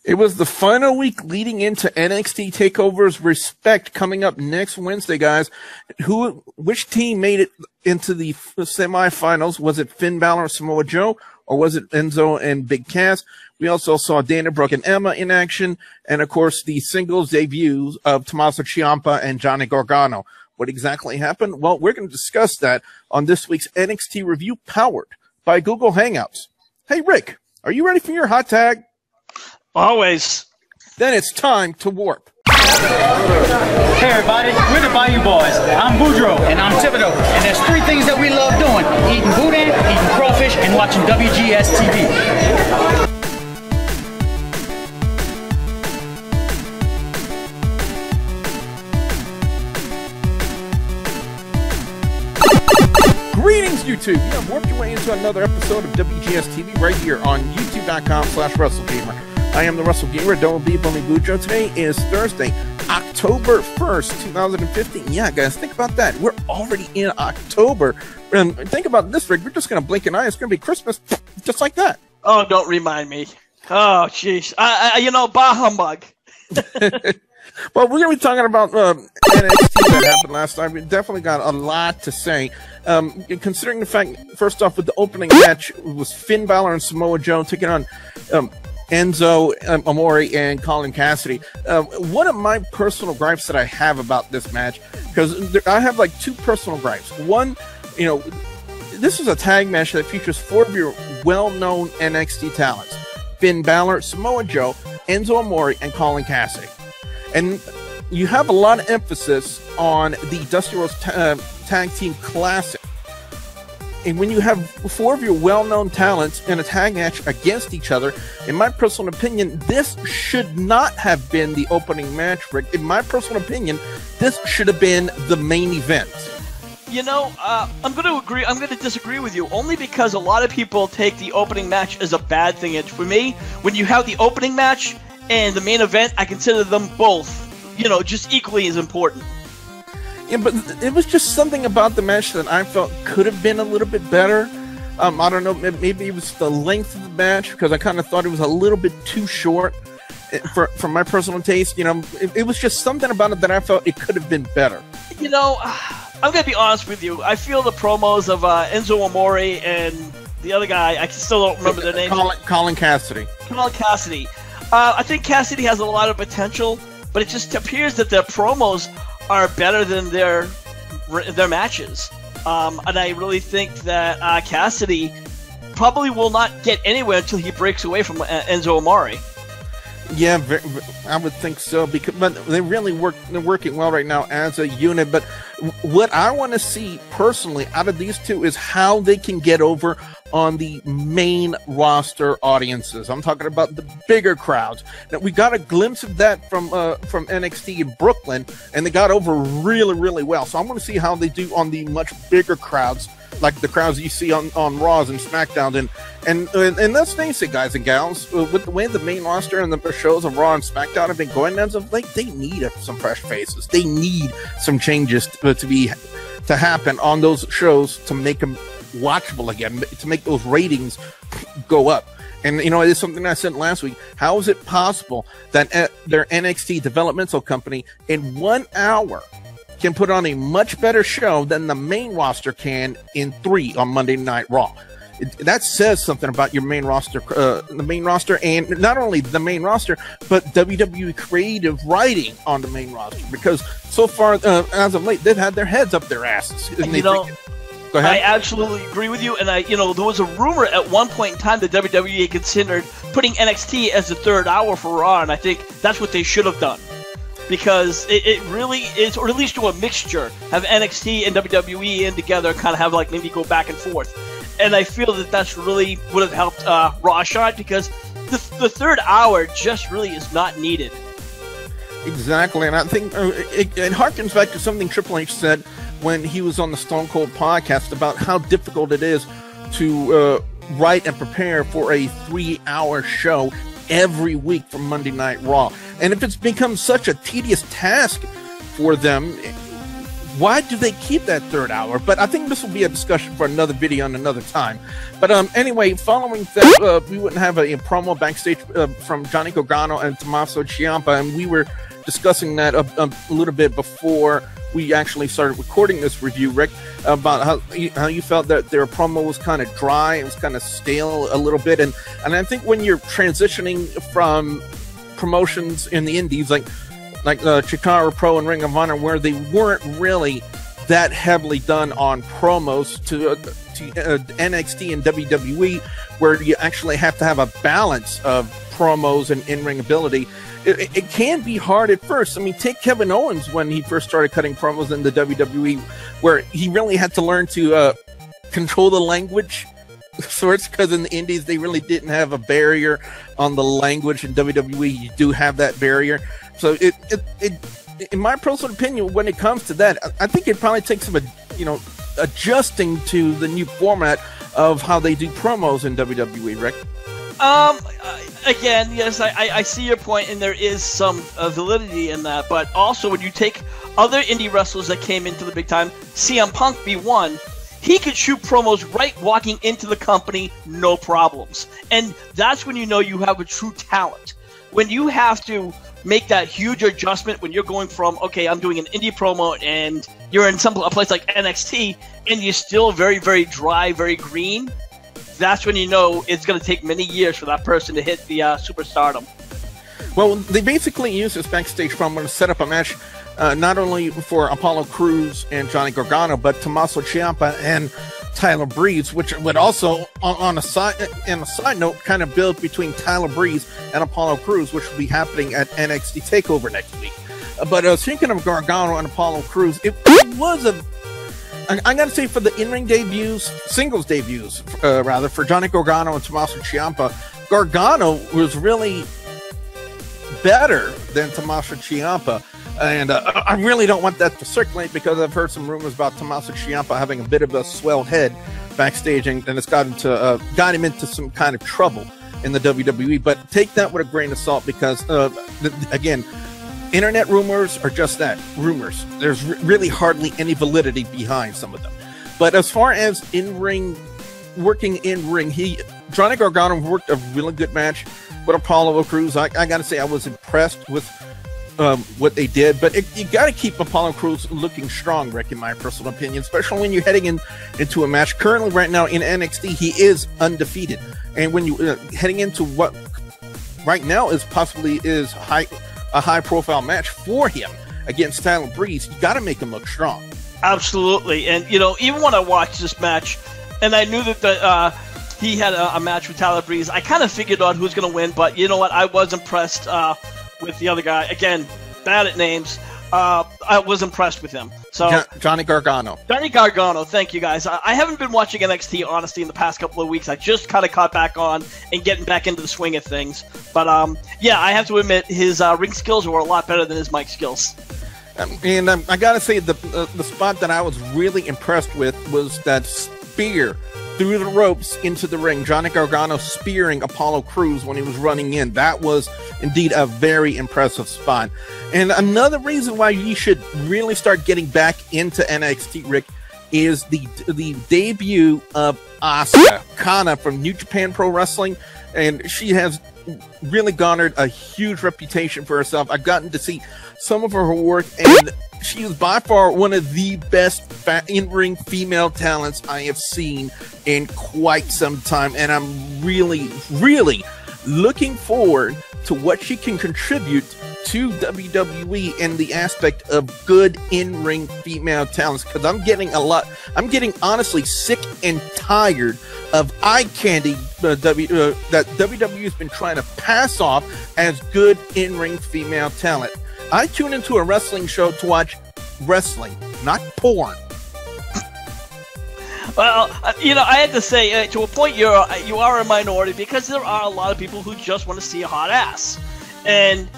It was the final week leading into NXT TakeOver's Respect coming up next Wednesday, guys. Which team made it into the semifinals? Was it Finn Balor and Samoa Joe, or was it Enzo and Big Cass? We also saw Dana Brooke and Emma in action, and of course the singles debuts of Tommaso Ciampa and Johnny Gargano. What exactly happened? Well, we're going to discuss that on this week's NXT review, powered by Google Hangouts. Hey, Rick, are you ready for your hot tag? Always. Then it's time to warp. Hey everybody, we're the Bayou Boys. I'm Boudreaux. And I'm Thibodeau. And there's three things that we love doing: eating boudin, eating crawfish, and watching WGS-TV. Greetings, YouTube. You have warped your way into another episode of WGS-TV right here on youtube.com/WrestleGamer. I am the WrestleGamer, WB Bummy Boudreaux. Today is Thursday, October 1st, 2015. Yeah, guys, think about that. We're already in October. And think about this, Rick. We're just going to blink an eye. It's going to be Christmas just like that. Oh, don't remind me. Oh, jeez. Bah humbug. Well, we're going to be talking about NXT that happened last time. We definitely got a lot to say. Considering the fact, first off, with the opening match, it was Finn Balor and Samoa Joe taking on Enzo, Amore, and Colin, Cassady. One of my personal gripes that I have about this match, because I have like two personal gripes. One, this is a tag match that features four of your well-known NXT talents: Finn Balor, Samoa Joe, Enzo Amore, and Colin, Cassady. And you have a lot of emphasis on the Dusty Rhodes Tag Team Classic. And when you have four of your well-known talents in a tag match against each other, in my personal opinion, this should not have been the opening match, Rick. In my personal opinion, this should have been the main event. I'm going to agree. I'm going to disagree with you, only because a lot of people take the opening match as a bad thing. And for me, when you have the opening match and the main event, I consider them both, just equally as important. Yeah, but it was just something about the match that I felt could have been a little bit better. I don't know, maybe it was the length of the match, because I kind of thought it was a little bit too short for my personal taste. It was just something about it that I felt it could have been better. I'm going to be honest with you. I feel the promos of Enzo Amore and the other guy, I still don't remember their names. Colin Cassady. Colin Cassady. I think Cassidy has a lot of potential, but it just appears that their promos are better than their matches. And I really think that Cassidy probably will not get anywhere until he breaks away from Enzo Amore. Yeah, I would think so, but they're working well right now as a unit. But what I want to see personally out of these two is how they can get over on the main roster audiences. I'm talking about the bigger crowds. Now, we got a glimpse of that from NXT in Brooklyn, and they got over really, really well. So I'm going to see how they do on the much bigger crowds, like the crowds you see on Raws and SmackDown. And let's face it, guys and gals, with the way the main roster and the shows of Raw and SmackDown have been going as of late, they need some fresh faces. They need some changes to happen on those shows to make them watchable again, to make those ratings go up. And it's something I said last week. How is it possible that their NXT developmental company in 1 hour can put on a much better show than the main roster can in 3 on Monday Night Raw? That says something about your main roster, and not only the main roster, but WWE creative writing on the main roster. Because so far, as of late, they've had their heads up their asses. Go ahead. I absolutely agree with you, and there was a rumor at one point in time that WWE considered putting NXT as the third hour for Raw, and I think that's what they should have done, because it really is, or at least do a mixture, have NXT and WWE in together, kind of have like maybe go back and forth, and I feel that that's really would have helped Raw shine, because the third hour just really is not needed. Exactly, and I think it harkens back to something Triple H said when he was on the Stone Cold podcast about how difficult it is to write and prepare for a 3-hour show every week from Monday Night Raw. And if it's become such a tedious task for them, why do they keep that third hour? But I think this will be a discussion for another video on another time. But anyway, following that, we wouldn't have a promo backstage from Johnny Gargano and Tommaso Ciampa, and we were discussing that a little bit before we actually started recording this review, Rick, about how you felt that their promo was kind of dry, it was kind of stale a little bit, and I think when you're transitioning from promotions in the indies like Chikara Pro and Ring of Honor, where they weren't really that heavily done on promos, to NXT and WWE, where you actually have to have a balance of promos and in-ring ability. It can be hard at first. I mean, take Kevin Owens when he first started cutting promos in the WWE, where he really had to learn to control the language, sorts, because in the indies they really didn't have a barrier on the language. In WWE, you do have that barrier. So in my personal opinion, when it comes to that, I think it probably takes some, adjusting to the new format of how they do promos in WWE, Rick. Again, yes, I see your point, and there is some validity in that. But also, when you take other indie wrestlers that came into the big time, CM Punk be one, he could shoot promos right walking into the company, no problems. And that's when you know you have a true talent. When you have to make that huge adjustment, when you're going from, okay, I'm doing an indie promo, and you're in a place like NXT, and you're still very, very dry, very green, that's when you know it's going to take many years for that person to hit the superstardom. Well, they basically used this backstage promo to set up a match not only for Apollo Crews and Johnny Gargano, but Tommaso Ciampa and Tyler Breeze, which would also, on a side note, kind of build between Tyler Breeze and Apollo Crews, which will be happening at NXT TakeOver next week. But speaking of Gargano and Apollo Crews, it was I gotta say, for the in-ring debuts, singles debuts, rather, for Johnny Gargano and Tommaso Ciampa, Gargano was really better than Tommaso Ciampa. And I really don't want that to circulate, because I've heard some rumors about Tommaso Ciampa having a bit of a swell head backstage, and it's got him into some kind of trouble in the WWE. But take that with a grain of salt, because, again, internet rumors are just that, rumors. There's really hardly any validity behind some of them. But as far as working in ring, Johnny Gargano worked a really good match with Apollo Crews. I gotta say, I was impressed with what they did. But you gotta keep Apollo Crews looking strong, Rick, in my personal opinion, especially when you're heading into a match. Currently, right now in NXT, he is undefeated, and when you heading into what right now is possibly a high-profile match for him against Tyler Breeze, you got to make him look strong. Absolutely. And, even when I watched this match, and I knew that he had a match with Tyler Breeze, I kind of figured out who was going to win, but you know what? I was impressed with the other guy. Again, bad at names. I was impressed with him. So Johnny Gargano. Johnny Gargano, thank you guys. I haven't been watching NXT, honestly, in the past couple of weeks. I just kind of caught back on and getting back into the swing of things. But, yeah, I have to admit, his ring skills were a lot better than his mic skills. And I got to say, the spot that I was really impressed with was that spear through the ropes into the ring. Johnny Gargano spearing Apollo Crews when he was running in. That was indeed a very impressive spot. And another reason why you should really start getting back into NXT, Rick, is the debut of Austria Cana from New Japan Pro Wrestling. And she has really garnered a huge reputation for herself. I've gotten to see some of her work, and she is by far one of the best in-ring female talents I have seen in quite some time. And I'm really, really looking forward to what she can contribute to WWE in the aspect of good in-ring female talents, because I'm getting honestly sick and tired of eye candy that WWE has been trying to pass off as good in-ring female talent. I tune into a wrestling show to watch wrestling, not porn. Well, I had to say, to a point, you are a minority, because there are a lot of people who just want to see a hot ass. And,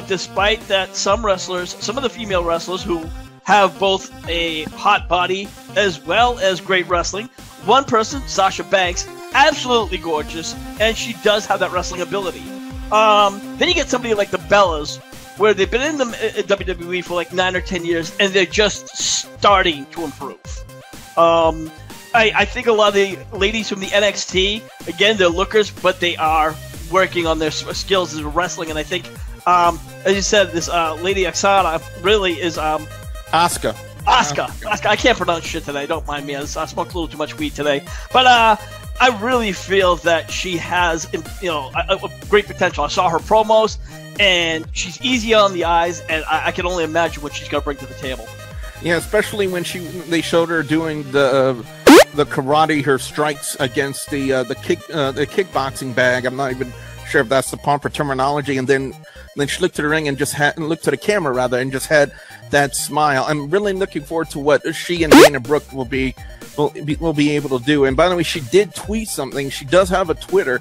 despite that, some of the female wrestlers who have both a hot body as well as great wrestling, one person, Sasha Banks, absolutely gorgeous, and she does have that wrestling ability. Then you get somebody like the Bellas, where they've been in the WWE for like 9 or 10 years, and they're just starting to improve. I think a lot of the ladies from the NXT, again, they're lookers, but they are working on their skills as wrestling. And I think, as you said, this lady Asiana really is Asuka. I can't pronounce shit today. Don't mind me. I smoked a little too much weed today. But I really feel that she has, a great potential. I saw her promos, and she's easy on the eyes, and I can only imagine what she's going to bring to the table. Yeah, especially when they showed her doing the karate, her strikes against the kickboxing bag. I'm not even sure if that's the proper terminology. And then she looked to the ring and looked to the camera rather, and just had that smile. I'm really looking forward to what she and Dana Brooke will be able to do. And by the way, she did tweet something. She does have a Twitter,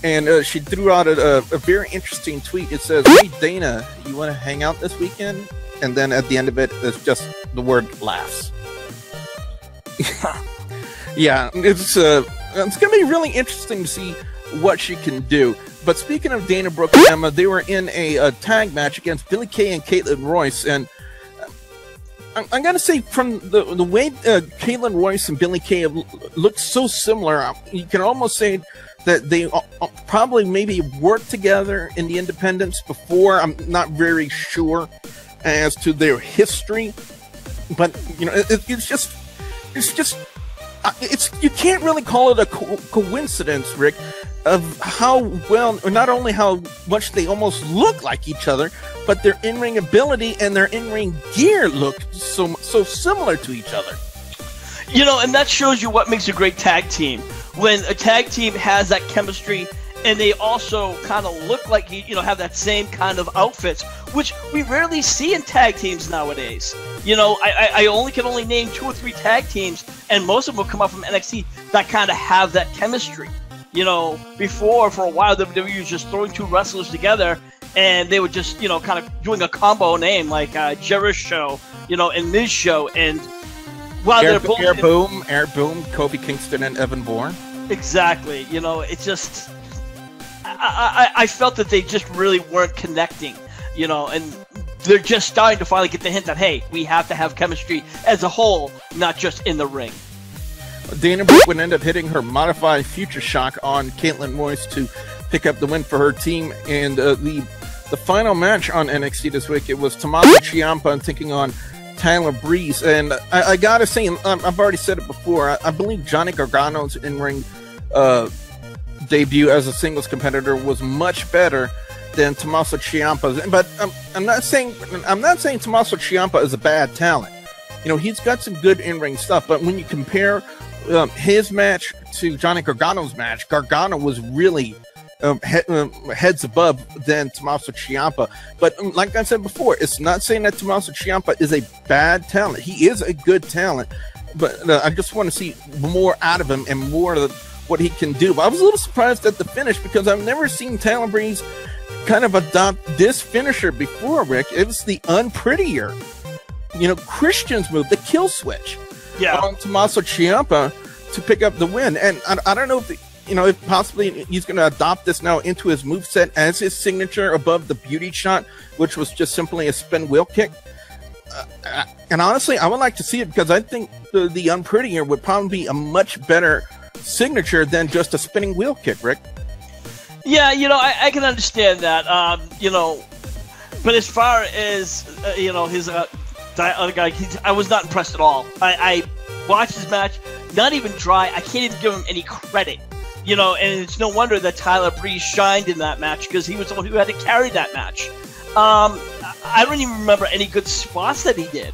and she threw out a very interesting tweet. It says, "Hey Dana, you want to hang out this weekend?" And then at the end of it, it's just the word laughs. Yeah, it's gonna be really interesting to see what she can do. But speaking of Dana Brooke and Emma, they were in a tag match against Billie Kay and Kaitlyn Royce, and I'm gonna say from the way Kaitlyn Royce and Billie Kay look so similar, you can almost say that they probably maybe worked together in the independents before. I'm not very sure as to their history, but it's you can't really call it a coincidence, Rick, of how well, or not only how much they almost look like each other, but their in-ring ability and their in-ring gear look so similar to each other. And that shows you what makes a great tag team. When a tag team has that chemistry, and they also kind of look like, have that same kind of outfits, which we rarely see in tag teams nowadays. I can only name 2 or 3 tag teams, and most of them will come up from NXT that kind of have that chemistry. Before, for a while, WWE was just throwing 2 wrestlers together, and they were just, kind of doing a combo name like Jericho Show, and Miz Show, and while they're both Air Boom, Kofi Kingston and Evan Bourne. Exactly. It's just, I felt that they just really weren't connecting, and they're just starting to finally get the hint that, hey, we have to have chemistry as a whole, not just in the ring. Dana Brooke would end up hitting her modified Future Shock on Kaitlyn Royce to pick up the win for her team. And the final match on NXT this week, it was Tommaso Ciampa taking on Tyler Breeze. And I gotta say, I've already said it before, I believe Johnny Gargano's in-ring debut as a singles competitor was much better than Tommaso Ciampa's. But I'm not saying Tommaso Ciampa is a bad talent. He's got some good in-ring stuff, but when you compare his match to Johnny Gargano's match, Gargano was really heads above than Tommaso Ciampa. But like I said before, it's not saying that Tommaso Ciampa is a bad talent. He is a good talent, but I just want to see more out of him and more of what he can do. But I was a little surprised at the finish, because I've never seen Tyler Breeze kind of adopt this finisher before, Rick. It was the Unprettier, Christian's move, the kill switch, on Tommaso Ciampa to pick up the win. And I don't know if possibly he's going to adopt this now into his moveset as his signature above the beauty shot, which was just simply a spin wheel kick. And honestly, I would like to see it, because I think the Unprettier would probably be a much better signature than just a spinning wheel kick, Rick. Yeah, I can understand that. But as far as his other guy, I was not impressed at all. I watched his match, not even try. I can't even give him any credit. And it's no wonder that Tyler Breeze shined in that match, because he was the one who had to carry that match. I don't even remember any good spots that he did.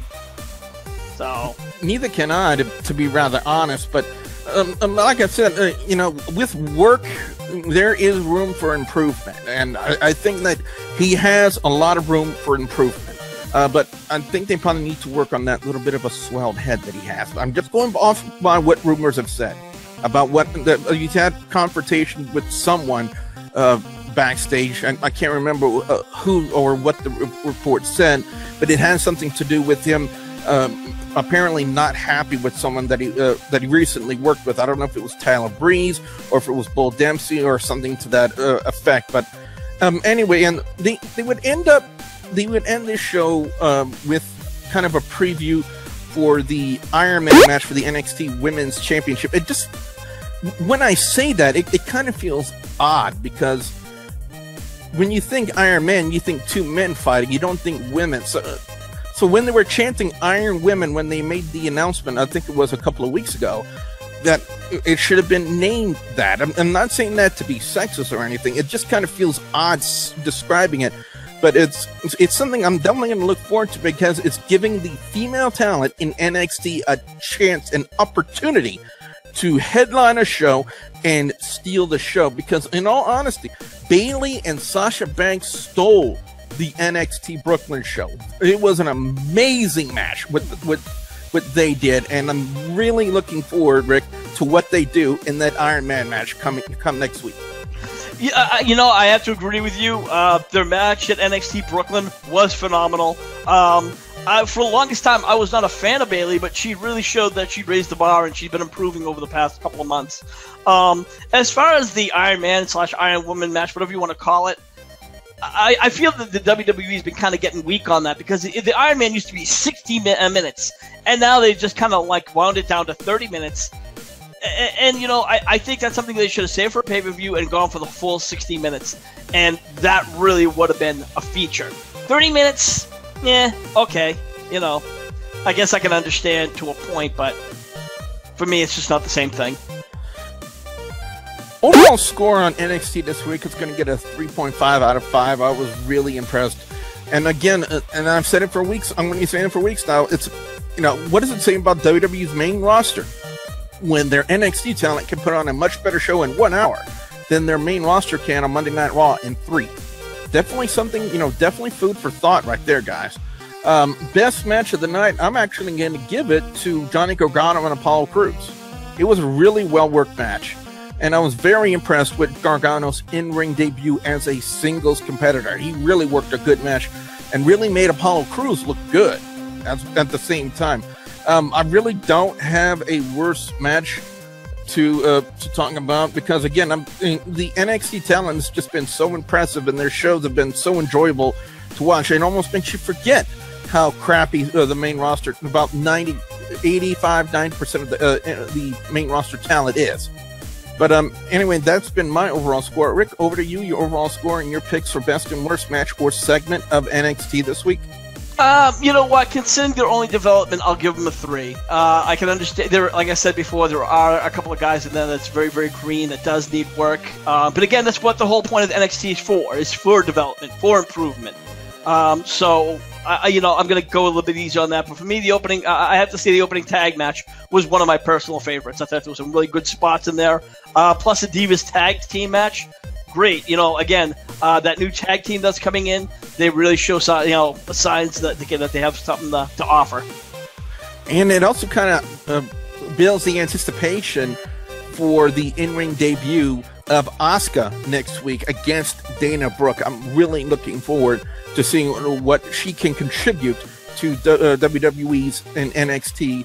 So neither can I, to be rather honest. But like I said, with work, there is room for improvement, and I think that he has a lot of room for improvement. But I think they probably need to work on that little bit of a swelled head that he has. I'm just going off by what rumors have said about what he's had confrontation with someone backstage, and I can't remember who or what the report said, but it has something to do with him apparently not happy with someone that he recently worked with. I don't know if it was Tyler Breeze or if it was Bull Dempsey or something to that effect. But anyway, and they would end up they would end this show with kind of a preview for the Iron Man match for the NXT Women's Championship. It just, when I say that, it kind of feels odd, because when you think Iron Man, you think two men fighting. You don't think women. So when they were chanting Iron Women, when they made the announcement, I think it was a couple of weeks ago, that it should have been named that. I'm not saying that to be sexist or anything. It just kind of feels odd describing it. But it's something I'm definitely going to look forward to, because it's giving the female talent in NXT a chance, an opportunity to headline a show and steal the show. Because in all honesty, Billie and Sasha Banks stole the NXT Brooklyn show. It was an amazing match what they did, and I'm really looking forward, Rick, to what they do in that Iron Man match come next week. Yeah, you know, I have to agree with you. Their match at NXT Brooklyn was phenomenal. For the longest time, I was not a fan of Billie, but she really showed that she raised the bar, and she's been improving over the past couple of months. As far as the Iron Man / Iron Woman match, whatever you want to call it, I feel that the WWE has been kind of getting weak on that, because the Iron Man used to be 60 minutes, and now they just kind of like wound it down to 30 minutes. And you know, I think that's something they should have saved for a pay-per-view and gone for the full 60 minutes, and that really would have been a feature. 30 minutes, yeah, okay, you know, I guess I can understand to a point, but for me, it's just not the same thing. Overall score on NXT this week is going to get a 3.5 out of 5. I was really impressed. And again, and I've said it for weeks, I'm going to be saying it for weeks now, it's, you know, what does it say about WWE's main roster? When their NXT talent can put on a much better show in 1 hour than their main roster can on Monday Night Raw in 3. Definitely something, you know, definitely food for thought right there, guys. Best match of the night, I'm actually going to give it to Johnny Gargano and Apollo Crews. It was a really well-worked match, and I was very impressed with Gargano's in-ring debut as a singles competitor. He really worked a good match and really made Apollo Crews look good at the same time. I really don't have a worse match to talk about, because again, the NXT talent has just been so impressive, and their shows have been so enjoyable to watch. It almost makes you forget how crappy the main roster, about 85-90% of the main roster talent is. But anyway, that's been my overall score. Rick, over to you, your overall score and your picks for best and worst match or segment of NXT this week. You know what? Considering their only development, I'll give them a 3. I can understand. Like I said before, there are a couple of guys in there that's very, very green, that does need work. But again, that's what the whole point of NXT is for development, for improvement. So, you know, I'm going to go a little bit easier on that. But for me, the opening, I have to say the opening tag match was one of my personal favorites. I thought there was some really good spots in there. Plus the Divas tag team match. Great. You know, again, that new tag team that's coming in, they really show signs that they have something to offer. And it also kind of builds the anticipation for the in-ring debut of Asuka next week against Dana Brooke. I'm really looking forward to seeing what she can contribute to WWE's and NXT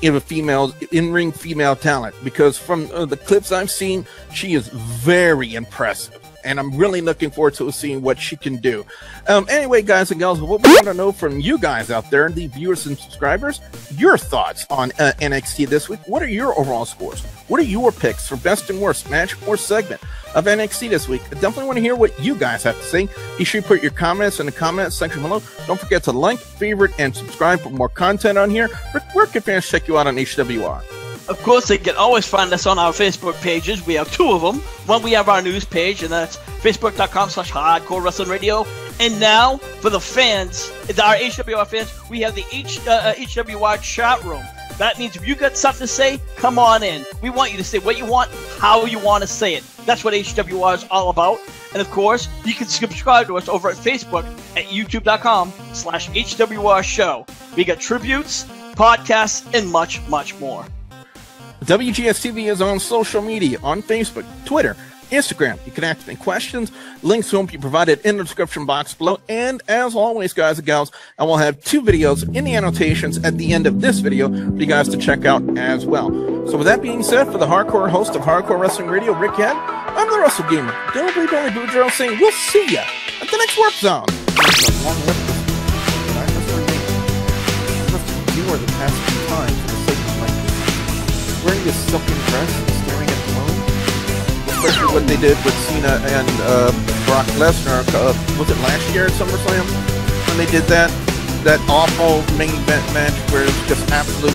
in-ring female talent, because from the clips I've seen, she is very impressive, and I'm really looking forward to seeing what she can do. Anyway, guys and gals, what we want to know from you guys out there, the viewers and subscribers, your thoughts on NXT this week. What are your overall scores? What are your picks for best and worst match or segment of NXT this week? I definitely want to hear what you guys have to say. Be sure to put your comments in the comments section below. Don't forget to like, favorite, and subscribe for more content on here. Where can fans check you out on HWR? Of course, they can always find us on our Facebook pages. We have 2 of them. One, we have our news page, and that's facebook.com/Hardcore Wrestling Radio. And now, for the fans, our HWR fans, we have the HWR chat room. That means if you got something to say, come on in. We want you to say what you want, how you want to say it. That's what HWR is all about. And of course, you can subscribe to us over at Facebook at youtube.com/HWR show. We got tributes, podcasts, and much, much more. WGS-TV is on social media, on Facebook, Twitter, Instagram. You can ask me questions. Links to them be provided in the description box below. And as always, guys and gals, I will have 2 videos in the annotations at the end of this video for you guys to check out as well. So with that being said, for the hardcore host of Hardcore Wrestling Radio, Rick Head, I'm the Wrestle Gamer, Billie Boudreaux, saying we'll see ya at the next Warp Zone. long left this. I must endure the past few times for the sake of my people. Wearing this silken dress and staring at the moon. Especially what they did with Cena and Brock Lesnar. Was it last year at SummerSlam when they did that awful main event match where it was just absolute